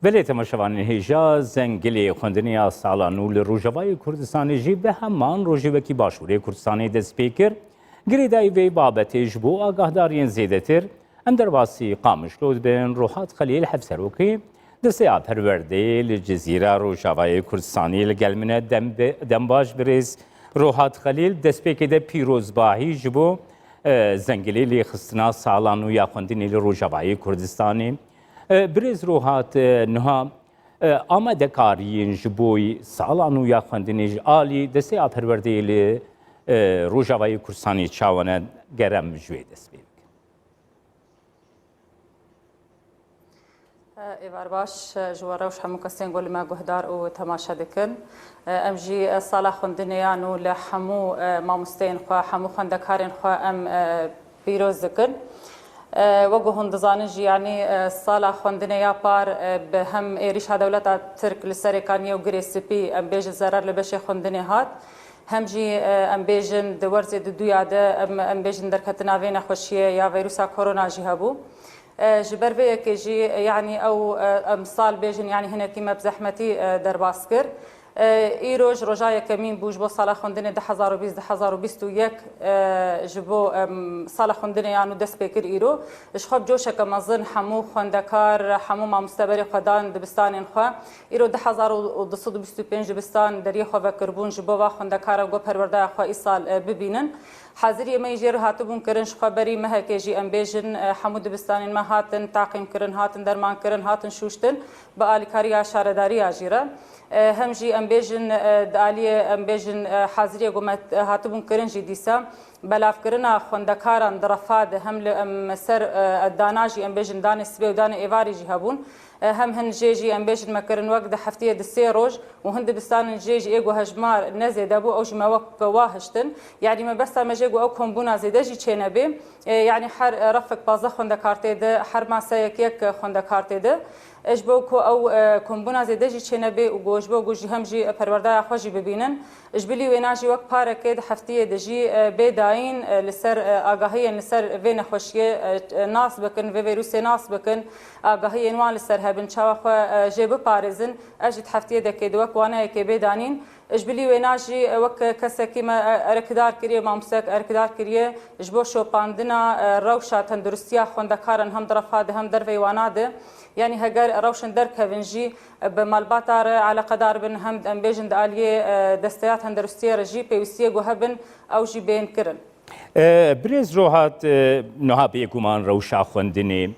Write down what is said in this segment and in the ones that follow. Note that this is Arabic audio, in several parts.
بله تماشاوان هیجا زنگلی خوندنی سالانو لروجوای کردستان جی به همان روجوکی باشوری کردستانی دست پیکر گریدای وی بابتش بو آگاهدارین زیده تر ام در واسی قامشلود بین روحات خلیل حفسروکی دسته پرورده لجزیره روجوای کردستانی لگلمنه دنباش بریز روحات خلیل دست پیکر پیروزباهی جبو زنگلی لی خستنا سالانو یا خوندنی لروجوای کردستانی برز روحات نها آمده کارین جبوی سالانو یا خوندنیج آلی دسته آپرورده لی روجاوای کردستانی چاوانه گرم جوی دست بید. ایوار باش جواروش همو کسین گولی ما گهدار و تماشا دکن امجی سالا خوندنیانو لحمو مامستین خواه همو خوندکارین خواه ام بیروز دکن وگو هندزانج یعنی سالا خوندنه یا پار به هم ایریش دولت ترک لسرکانی و گریسپی ام بیج ضرر لبش خوندنه هات هم جی ام بیجن دورز دویاده ام بیجن در کتناوین خوشیه یا ویروسا کرونا جی هبو جبر به که جی یعنی او امسال بیجن یعنی هنا کیما بزحمتی در باسکر ایروج روجای کمین بوج با سال خوندنی 2020-2021 جبو سال خوندنی یعنی دست بکر ایرو اشخاب جوش کمازن همو خوندکار همو ما مستبری خدان دبستان خو ایرو 2025 دبستان دری خو وکربون جبو و خوندکار گو پرورده خو ای سال ببینن حاضری ما یجر هاتبون کرنش خبری مه کیجی ام بیجن حمود دبستان ما هاتن تعقیم کرن هاتن درمان کرن هاتن شوشتن با الیکاری اشارداری اجیره هم جی ام بیجن دالی ام بیجن حاضری قومت هاتبون کرن جی دیسا بلاف کرنا خوندکاران درفاد هم ل سر داناجی ام بیجن دان سبی و دان ایواری جی هبون هم هن جيجي ام بيجن مكرن وقت حفتيه دسي روج وهند بستان جيجي ايغو هجمار نزيد ابو او جما وقت واهشتن يعني ما بس ما جيغو او كومبونا زيدجي تشينبي يعني حر رفق بازه خوند كارتي ده حر ما سيك خوند كارتي ده اجبو کو او كومبونا زيدجي تشينبي وجبو جوجي هم جي پرورده خوجي ببينن اجبلي ويناجي وقت باركه حفتيه دجي بداين لسر اگاهي لسر وين خوشيه ناس بكن فيروس ناس بكن اگاهي انوان لسر هبن چاوخ جيب بارزن اجت حفتيه دكه دوك وانا كي بدانين اجبلي ويناجي وك كسكي ما اركدار كريه مامسك اركدار كريه اجبو شو باندنا روشا تندرستيا خوندكارن هم درفاد هم درويواناده يعني هجر روشن درك هفنجي بمالباتار على قدار بن هم ام بيجن داليه دستيات هندرستيا رجي بيوسيه جوهبن او جي بين كرن بريز روحات نها بيكمان روشا خوندني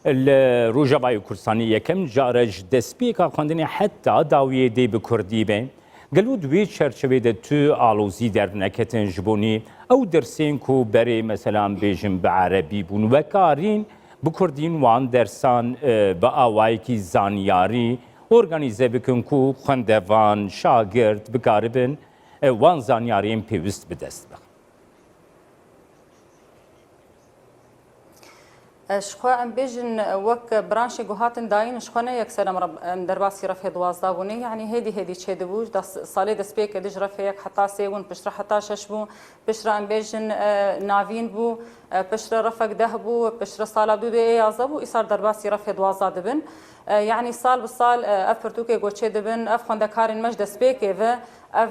الروجباي كردستاني يكم جارج دسبيكا خوندني حتى داويه دي بكردي بين قالوا دوي چرچوي ده تو آلوزي در نكتن جبوني او درسين كو بري مثلا بيجن بعربي بون وكارين بکردین وان درسان با آوایی کی زانیاری ارگانیزه بکن کو خوندوان شاگرد بکاربن وان زانیاریم پیوست بدست بخ. شخوا ام بيجن وك برانشي جوهاتن داين شخونا يكسر مرب درباسي رفه دوازدا بوني يعني هدي تشدبوج داس صالي داس بيك دج رفه حتى سيون بشرا حتى ششبو بشرا ام بيجن نافين بو بشرا رفق دهبو بشرا صالا دو دي يازبو يصير درباسي رفه دوازدا دبن يعني صال بالصال افرتوكي جوتشي دبن اف خوندكارين مج داس بيك اف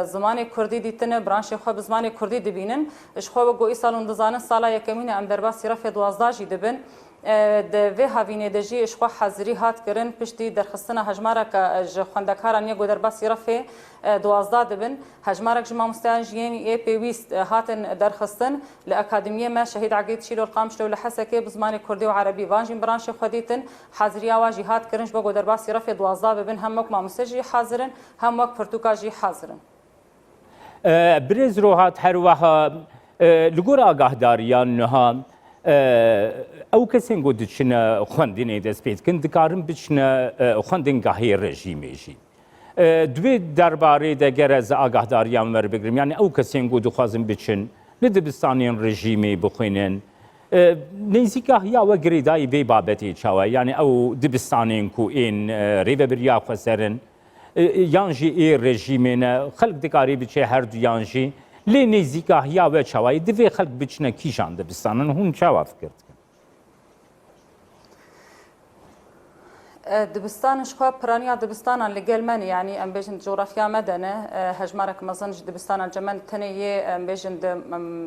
زمانی کردی دیتنه برانش خو زمانی کردی دبینن اش خو گو ایسالون دزانن سالا یکمین ام درباسی رفه دوازداجی دبن د وی هاوینه دجی اش خو حاضری هات کرن پشتی درخستنه هجمارک ج خوندکاران یگو درباسی رفه دوازده دبن هجمارک جما مستانجین ای پیویست هاتن درخستن لاکادمیه ما شهید عقید شیلو القامش لو لحسکه بزمانی کردی و عربی وانجین برانش خو دیتن حاضری واجی هات کرنج بگو درباسی رفه دوازده ببن هم ما مستجی حاضرن هم وقت پرتوکاجی حاضرن برز روحات هر وها لگور آگاهداریان نها او کسین گود چنه خوندنی دست پید کن دکارم بچنه خوندن گاهی رژیمی جی دوی درباره دگر از آگاهداریان ور بگریم یعنی او کسین گود خوازم بچن لدبستانین رژیمی بخوینن نزیکه یا و گریدای بی بابتی چاوه یعنی او دبستانین کو این ریو بریا خسرن یانجی ای رژیمینه خلق دکاری بچه هر دو یانجی لی نزیکه یا و چاوه دوی خلق بچنه کیشان دبستانن هون چاوه فکرد دبستانش خو برانيا دبستان لجلماني يعني ام بيجن جغرافيا مدنه هجمارك مزنج دبستان الجمن تنيه ام بيجن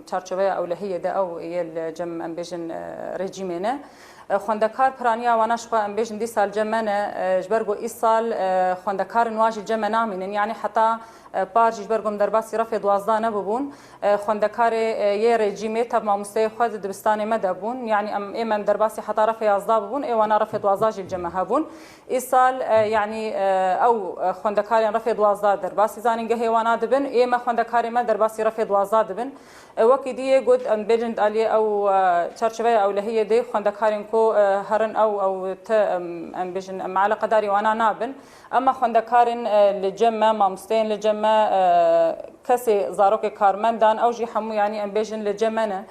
تشارچوبه اولهيه ده او الجم ام بيجن ريجيمينه خوندکار پرانیا وانش خو ام بيجن دي سال جمنه جبرگو ایسال خوندکار نواجي جمنا منن يعني حتى بارج جبرگم در باسی رفع 12 نبون خوندکار یه رژیمه تب ما مستوی خود دبستان مدبون يعني ام در باسی حتى رفع 11 بون ای وانا رفع 12 الجمه هبون ایسال يعني او خوندکار رفع 12 در باسی زانینگه هیوانا دبن ای ما خوندکار ما در باسی رفع 12 دبن وقتی دیگه گود ام بيجند علی او چرچوبه اولهیه دی خوندکارین کو هرن او ت ام بيجن معلقه داری وانا نابن اما خوندکارین لجمه ما مستین لجمه کسی زاروک کارمندان او جی حمو يعني ام بيجن لجمنه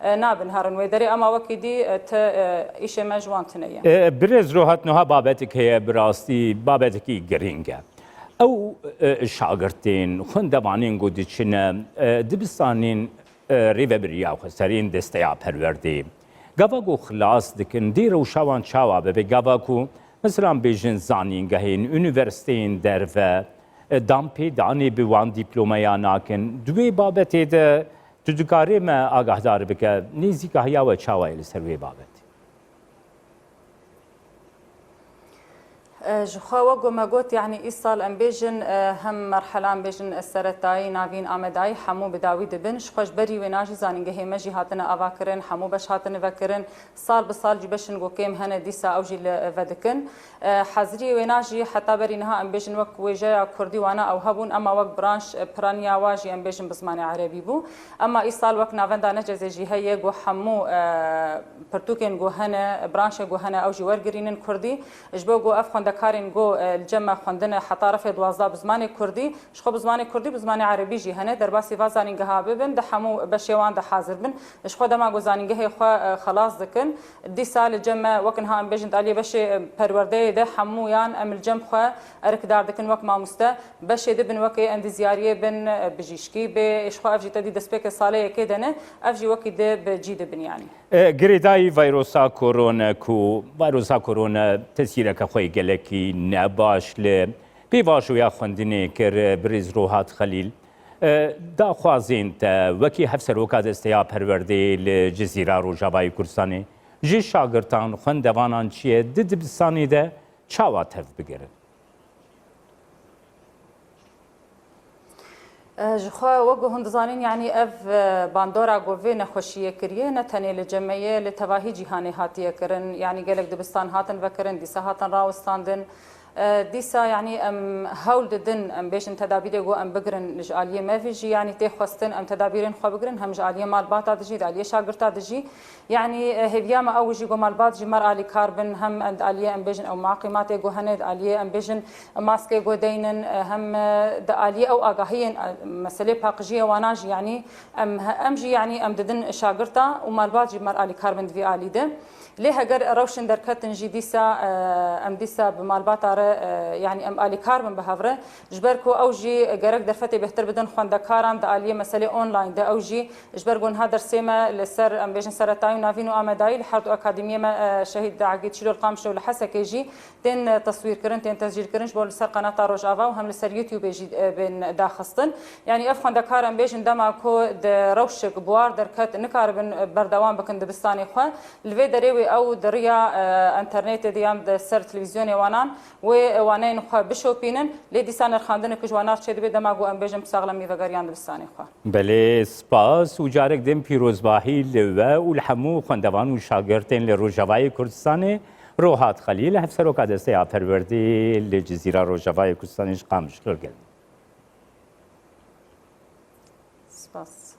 نابن هرن ويدري اما وكدي ت ايش مجوان تنيه برز روحت نها بابتك هي براستي بابتك جرينجا او شاگرتين خوندوانين گودچن دبستانين ریو بریا خسرین دستیا پروردی گاواگو خلاص دکن دیر و شوان چاوا به گاواکو مثلا بیجن زانینگهین یونیورسیتین در و دامپی دانی بوان دیپلومایا ناکن دوی بابتی ده تدکاری ما آگاهدار بکه نیزی که هیا و چاوای لسروی بابت جخوا وقو ما قلت يعني إيصال أم بيجن هم مرحلة أم بيجن السرطاي نافين آمداي حمو بداوي دبن شخوش بري وناجي زانينجه هما جي هاتنا أفاكرن حمو بش هاتنا فكرن صال بصال جي بشن قو كيم هنا ديسا أو جي لفدكن حزري وناجي حتى برينها أم بيجن وك ويجايا كردي وانا أو هبون أما وك برانش برانيا واجي أم بيجن بزماني عربي بو أما إيصال وك نافندا نجزي جي هيا قو حمو برتوكين قو هنا برانش قو هنا أو جي ورقرينن كردي جبو قو أفخون كارين جو الجمع خوندنا حتى رفع 12 بزمان كردي شخو بزمان كردي بزمان عربي جي هنا درباسي فازانينغها ببن دحمو بشيوان ده حاضر بن شخو دما غوزانينغه خو خلاص دكن دي سال الجمع وكنها ام بيجند علي بشي پرورده ده حمو يان ام الجمع خو اركدار دكن وك ما مستا بشي دبن وكي اند زياريه بن بجيشكي بشخو افجي تدي دسبيك صاليه كدنه افجي وكي ده بجيد بن يعني گریدای ویروسا کرونا کو ویروسا کرونا تسیرک خوی گلکی نباش ل پیواشویا خوندنی کر بریز روحات خلیل دا خوازین تا وکی هفسر وکاد استیا پرورده لجزیره روجاوای کردستان جی شاگردان خوندوانان چیه دبستانی ده چاوا تف بگیره جخوا وجو هندزانين يعني اف باندورا غوفي نخوشيه كريه نتني لجمعيه لتواهي جهاني هاتيه كرن يعني قالك دبستان هاتن فكرن ديسا هاتن راوستاندن ديسا يعني ام هول ددن ام بيشن تدابير جو ام بقرن لجاليه ما فيجي يعني تخوستن ام تدابيرن خو بقرن هم جاليه مال باتا دجي داليه شاغرتا دجي يعني هبياما او جي جو مال بات جي مر الي كاربن هم اند اليه ام بيشن او معقمات جو هند اليه ام بيشن ماسك جو دينن هم داليه او اغاهين مساله باقجيه واناج يعني ام جي يعني ام ددن شاغرتا ومال بات جي مر الي كاربن في الي ده ليه اگر روشن دركتن جي ديسا ام ديسا بمال باتار يعني ام الي كاربن بهفره جبركو او جي غرق درفتي بهتر بدن خوندكاران داليه مساله اونلاين ده او جي جبرغون هذا سيما لسر ام بيجن سرتاي نافينو امداي لحرد اكاديميه ما شهيد عقيد شلو القامش ولا حسك يجي تن تصوير كرن تن تسجيل كرنش بول سر قناه روجافا وهم لسر يوتيوب يجي بين داخستن يعني اف خوندكار ام بيجن دماكو روشك بوار دركت نكاربن بردوام بكن دبستاني خو الفيدري او دريا انترنت ديام سر تلفزيوني وانان وانين خو بشوبينن لدي سانر خاندن كجوانار چه دبي دماغو ام بيجم ساغلمي وغاريان دبستاني خو بله سپاس و جارک دم پیروزباهی و الحمو خوندوان و شاگردین لروجاوای کردستان روحات خلیل هفسر و کادسته یا پروردی لجزیره روجاوای کردستانش قامش کرد سپاس